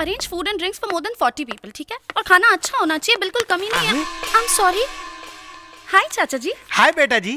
Arrange food and drinks for more than 40 people, ठीक है? और खाना अच्छा होना चाहिए, बिल्कुल कमी नहीं है। आई एम सॉरी। हाय चाचा जी। हाय बेटा जी।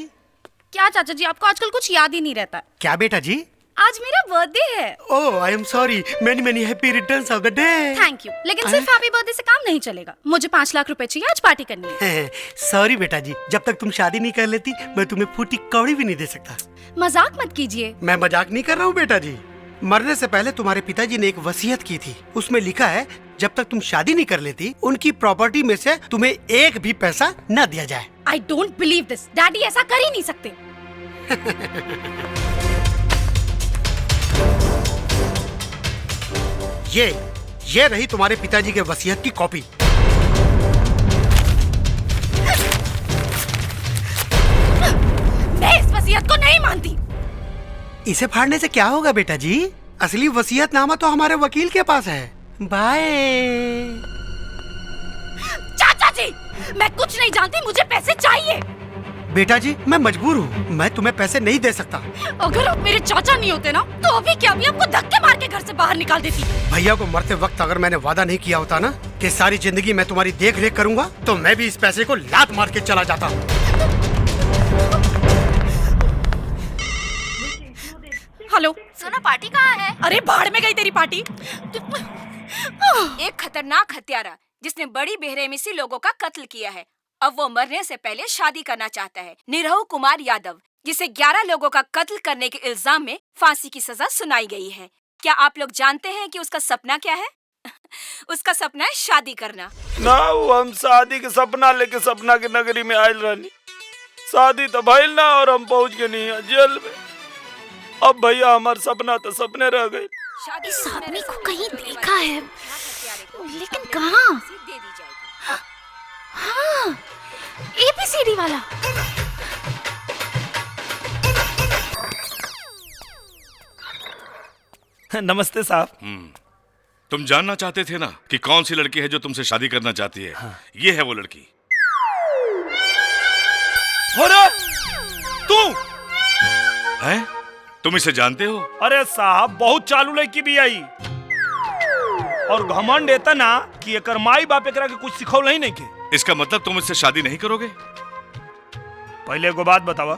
क्या चाचा जी, आपको आजकल कुछ याद ही नहीं रहता? क्या बेटा जी? आज मेरा बर्थडे है। Oh I am sorry, many many happy returns of the day. Thank you, लेकिन सिर्फ हैप्पी बर्थडे से काम नहीं चलेगा। मुझे 5 लाख रुपए चाहिए, आज पार्टी करनी है। सॉरी बेटा जी, जब तक तुम शादी नहीं कर लेती मैं तुम्हें फूटी कौड़ी भी नहीं दे सकता। मजाक मत कीजिए। मैं मजाक नहीं कर रहा हूँ बेटा जी। मरने से पहले तुम्हारे पिताजी ने एक वसीयत की थी, उसमें लिखा है जब तक तुम शादी नहीं कर लेती उनकी प्रॉपर्टी में से तुम्हें एक भी पैसा न दिया जाए। I don't believe this. Daddy ऐसा कर ही नहीं सकते। ये रही तुम्हारे पिताजी के वसीयत की कॉपी। मैं इस वसीयत को नहीं मानती। इसे फाड़ने से क्या होगा बेटा जी? असली वसीयतनामा तो हमारे वकील के पास है। बाय। चाचा जी, मैं कुछ नहीं जानती, मुझे पैसे चाहिए। बेटा जी मैं मजबूर हूँ, मैं तुम्हें पैसे नहीं दे सकता। अगर आप मेरे चाचा नहीं होते ना तो अभी क्या अभी आपको धक्के मार के घर से बाहर निकाल देती। भैया को मरते वक्त अगर मैंने वादा नहीं किया होता ना कि सारी जिंदगी मैं तुम्हारी देख रेख करूंगा, तो मैं भी इस पैसे को लात मार के चला जाता। हेलो, सोना पार्टी कहाँ है? अरे भाड़ में गई तेरी पार्टी। एक खतरनाक हत्यारा जिसने बड़ी बेरहमी से लोगों का कत्ल किया है, अब वो मरने से पहले शादी करना चाहता है। निरहु कुमार यादव, जिसे 11 लोगों का कत्ल करने के इल्जाम में फांसी की सजा सुनाई गई है। क्या आप लोग जानते हैं कि उसका सपना क्या है? उसका सपना है शादी करना। ना हम शादी के सपना लेके सपना की नगरी में आयल रहनी, शादी तो भइल ना और हम पहुंच गए नहीं जेल में। अब भैया हमार सपना तो सपने रह गए। इस आदमी को कहीं देखा है, लेकिन कहाँ? दे दी जाएगी। हाँ, ABCD वाला। नमस्ते साहब। तुम जानना चाहते थे ना कि कौन सी लड़की है जो तुमसे शादी करना चाहती है? हाँ। ये है वो लड़की। अरे तू है? तुम इसे जानते हो? अरे साहब बहुत चालू लड़की भी आई और घमंड एता ना कि एकर माई बाप एकरा के कुछ सिखौल ही नहीं के। इसका मतलब तुम इससे शादी नहीं करोगे? पहले एगो बात बतावा,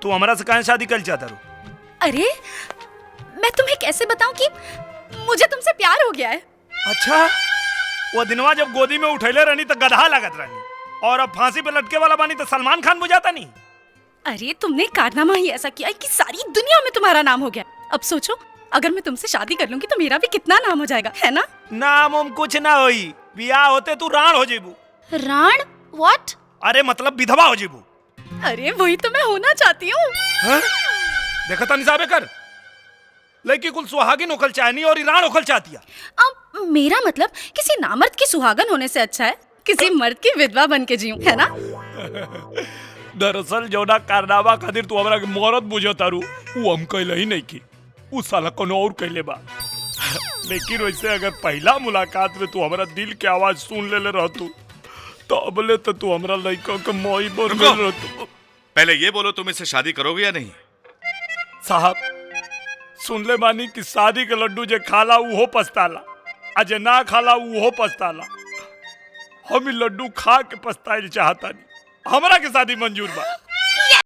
तू हमरा से काहे शादी कर चाहता रू? अरे मैं तुम्हें कैसे बताऊं कि मुझे तुमसे प्यार हो गया है। अच्छा, वो दिनवा जब गोदी में उठैले रहनी तो गधा लागत रहनी, और अब फांसी पे लटके वाला बानी तो सलमान खान बुझाता नहीं। अरे तुमने कारनामा ही ऐसा किया कि सारी दुनिया में तुम्हारा नाम हो गया। अब सोचो, अगर मैं तुमसे शादी कर लूंगी तो मेरा भी कितना नाम हो जाएगा, है ना? नाम हम कुछ ना होई, बियाह होते तू राण हो जेबू। राण? व्हाट? अरे मतलब विधवा हो जेबू। अरे वही तो मैं होना चाहती हूँ। देखा था निसाबे कर, लड़की कुल सुहागिन होकल चाहनी और ईरान होकल चाहती है। अब मेरा मतलब किसी नामर्द की सुहागन होने से अच्छा है किसी मर्द की विधवा बन के जीऊं, है ना? दरअसल जोना कारनामा खातिर तू हमरा के मौरत बुझतारू, वो हम कहले ही नहीं की, उस साला कोनो और कहले बा। लेकिन वैसे अगर पहला मुलाकात में तू हमरा दिल के आवाज सुन लेले रहतू तो अबले तो तू हमरा लड़का के मोई बन गल रहतू। पहले ये बोलो तुम इससे शादी करोगे या नहीं? साहब सुन ले बानी कि शादी के लड्डू जे खाला वो पछताला, आ जे ना खाला वो पछताला। हम लड्डू खा के पछताइल चाहता नहीं, हमरा के शादी मंजूर बा।